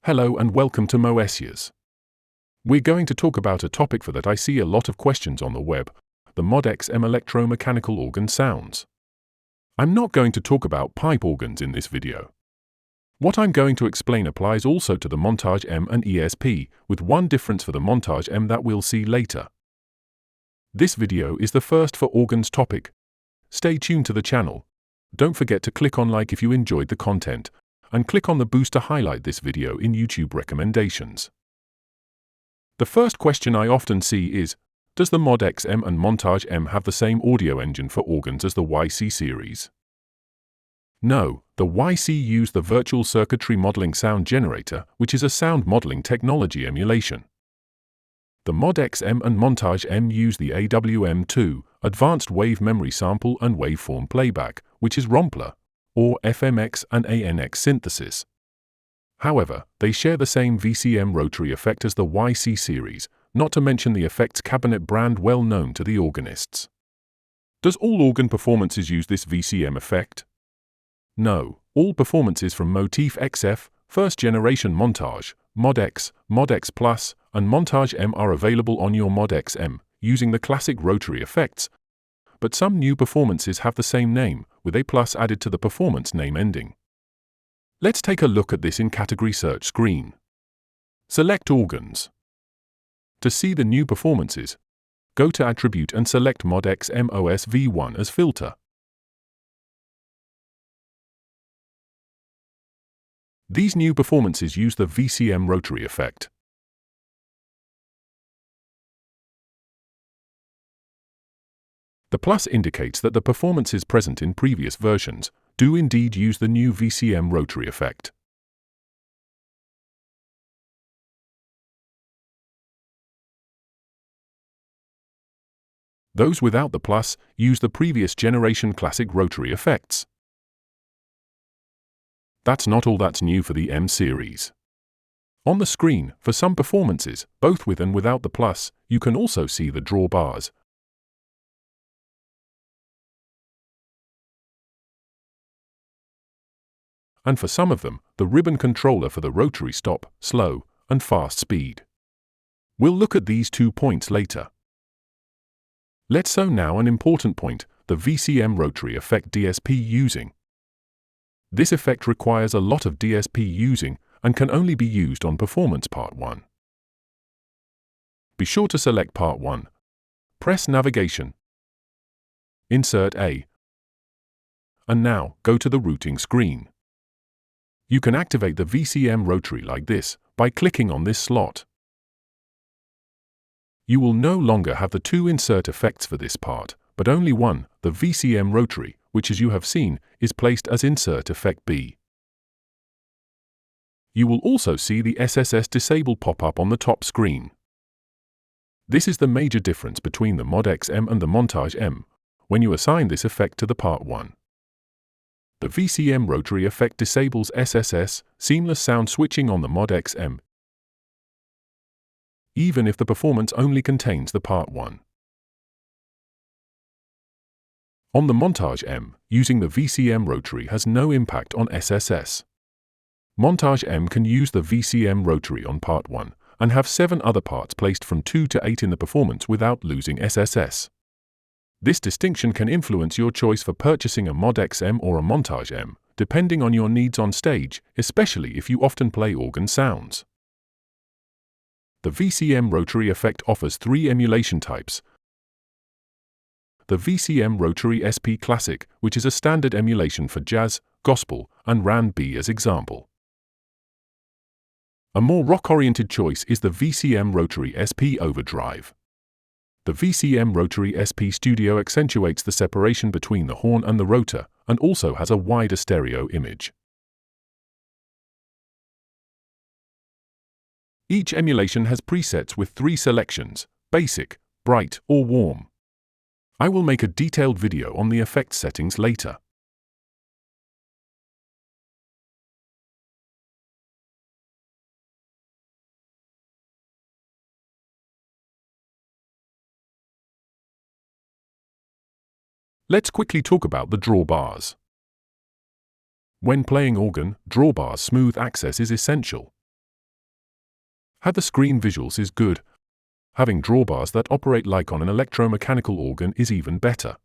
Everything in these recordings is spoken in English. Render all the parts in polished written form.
Hello and welcome to Moessieurs. We're going to talk about a topic for that I see a lot of questions on the web, the MODX M electromechanical organ sounds. I'm not going to talk about pipe organs in this video. What I'm going to explain applies also to the Montage M and ESP, with one difference for the Montage M that we'll see later. This video is the first for organs topic. Stay tuned to the channel. Don't forget to click on like if you enjoyed the content, and click on the boost to highlight this video in YouTube recommendations. The first question I often see is, does the MODX M and Montage M have the same audio engine for organs as the YC series? No, the YC use the Virtual Circuitry Modeling Sound Generator, which is a sound modeling technology emulation. The MODX M and Montage M use the AWM2, Advanced Wave Memory Sample and Waveform Playback, which is Rompler, or FMX and ANX synthesis. However, they share the same VCM rotary effect as the YC series, not to mention the effects cabinet brand well known to the organists. Does all organ performances use this VCM effect? No, all performances from Motif XF, first generation Montage, MODX, MODX Plus, and Montage M are available on your MODX M, using the classic rotary effects, but some new performances have the same name, with a plus added to the performance name ending. Let's take a look at this in category search screen. Select organs. To see the new performances, go to Attribute and select MODX M OS V1 as filter. These new performances use the VCM rotary effect. The plus indicates that the performances present in previous versions do indeed use the new VCM rotary effect. Those without the plus use the previous generation classic rotary effects. That's not all that's new for the M series. On the screen, for some performances, both with and without the plus, you can also see the drawbars. And for some of them, the ribbon controller for the rotary stop, slow, and fast speed. We'll look at these 2 points later. Let's show now an important point, the VCM rotary effect DSP using. This effect requires a lot of DSP using and can only be used on Performance Part 1. Be sure to select Part 1. Press Navigation. Insert A. And now, go to the routing screen. You can activate the VCM rotary like this by clicking on this slot. You will no longer have the 2 insert effects for this part, but only one, the VCM rotary, which as you have seen, is placed as insert effect B. You will also see the SSS disable pop-up on the top screen. This is the major difference between the MODX M and the Montage M, when you assign this effect to the Part 1. The VCM rotary effect disables SSS, seamless sound switching on the MODX M, even if the performance only contains the Part 1. On the Montage M, using the VCM rotary has no impact on SSS. Montage M can use the VCM rotary on Part 1 and have 7 other parts placed from 2 to 8 in the performance without losing SSS. This distinction can influence your choice for purchasing a MODX M or a Montage M, depending on your needs on stage, especially if you often play organ sounds. The VCM rotary effect offers 3 emulation types. The VCM Rotary SP Classic, which is a standard emulation for jazz, gospel, and R&B as example. A more rock-oriented choice is the VCM Rotary SP Overdrive. The VCM Rotary SP Studio accentuates the separation between the horn and the rotor, and also has a wider stereo image. Each emulation has presets with 3 selections, basic, bright, or warm. I will make a detailed video on the effect settings later. Let's quickly talk about the drawbars. When playing organ, drawbars smooth access is essential. The screen visuals is good. Having drawbars that operate like on an electromechanical organ is even better.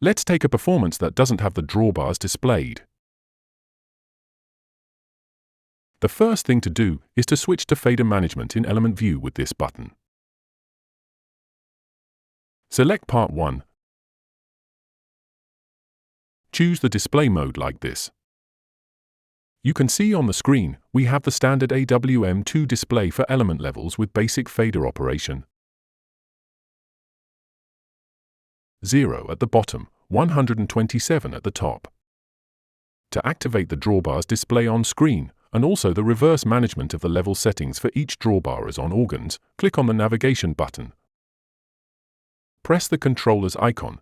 Let's take a performance that doesn't have the drawbars displayed. The first thing to do is to switch to fader management in element view with this button. Select part 1. Choose the display mode like this. You can see on the screen, we have the standard AWM2 display for element levels with basic fader operation. 0 at the bottom, 127 at the top. To activate the drawbars display on screen, and also the reverse management of the level settings for each drawbar as on organs, click on the navigation button. Press the controller's icon.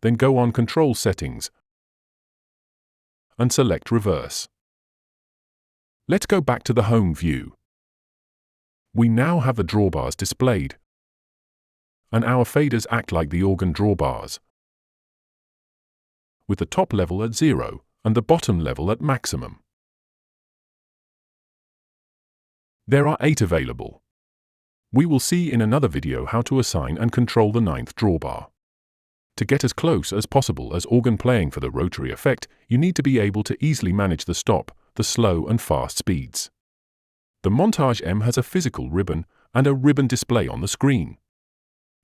Then go on Control Settings and select Reverse. Let's go back to the home view. We now have the drawbars displayed, and our faders act like the organ drawbars, with the top level at 0 and the bottom level at maximum. There are 8 available. We will see in another video how to assign and control the 9th drawbar. To get as close as possible as organ playing for the rotary effect, you need to be able to easily manage the stop, the slow and fast speeds. The Montage M has a physical ribbon and a ribbon display on the screen.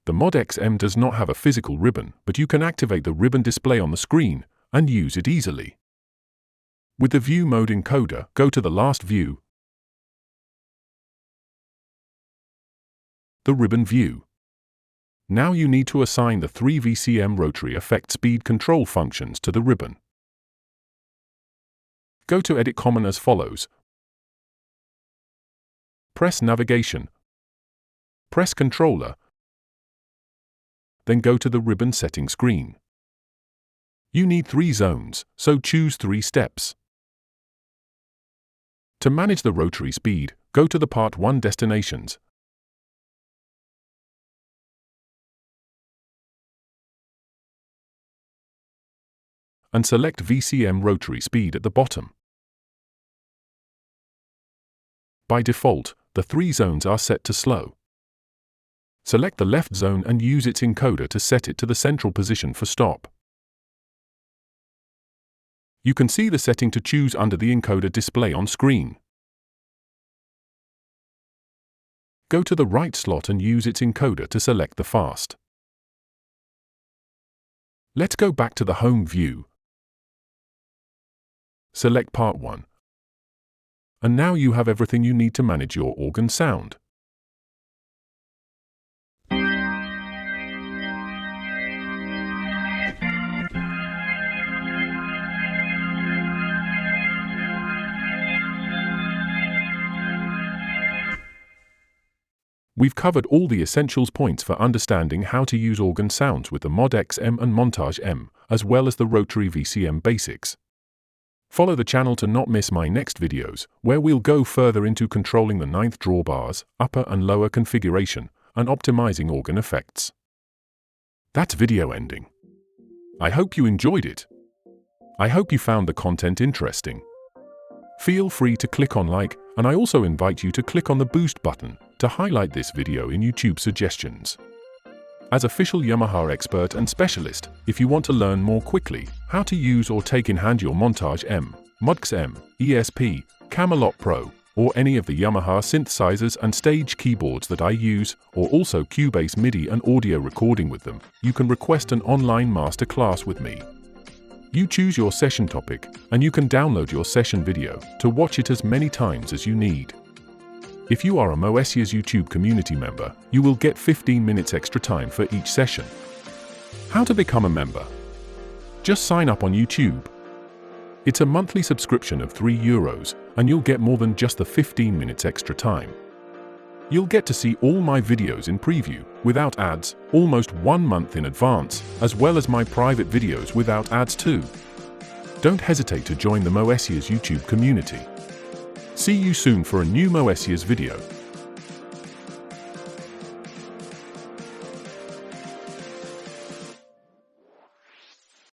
The MODX M does not have a physical ribbon, but you can activate the ribbon display on the screen and use it easily. With the view mode encoder, go to the last view, the ribbon view. Now you need to assign the 3 VCM rotary effect speed control functions to the ribbon. Go to Edit Common as follows. Press Navigation. Press Controller. Then go to the ribbon setting screen. You need 3 zones, so choose 3 steps. To manage the rotary speed, go to the Part 1 Destinations. And select VCM rotary speed at the bottom. By default, the 3 zones are set to slow. Select the left zone and use its encoder to set it to the central position for stop. You can see the setting to choose under the encoder display on screen. Go to the right slot and use its encoder to select the fast. Let's go back to the home view. Select Part 1. And now you have everything you need to manage your organ sound. We've covered all the essentials points for understanding how to use organ sounds with the MODX M and Montage M, as well as the Rotary VCM basics. Follow the channel to not miss my next videos, where we'll go further into controlling the 9th drawbars, upper and lower configuration, and optimizing organ effects. That's video ending. I hope you enjoyed it. I hope you found the content interesting. Feel free to click on like, and I also invite you to click on the boost button to highlight this video in YouTube suggestions. As official Yamaha expert and specialist, if you want to learn more quickly how to use or take in hand your Montage M, MODX M, ESP, Camelot Pro, or any of the Yamaha synthesizers and stage keyboards that I use, or also Cubase MIDI and audio recording with them, you can request an online masterclass with me. You choose your session topic, and you can download your session video to watch it as many times as you need. If you are a Moessieurs YouTube community member, you will get 15 minutes extra time for each session. How to become a member? Just sign up on YouTube. It's a monthly subscription of €3, and you'll get more than just the 15 minutes extra time. You'll get to see all my videos in preview, without ads, almost 1 month in advance, as well as my private videos without ads too. Don't hesitate to join the Moessieurs YouTube community. See you soon for a new Moessieurs video.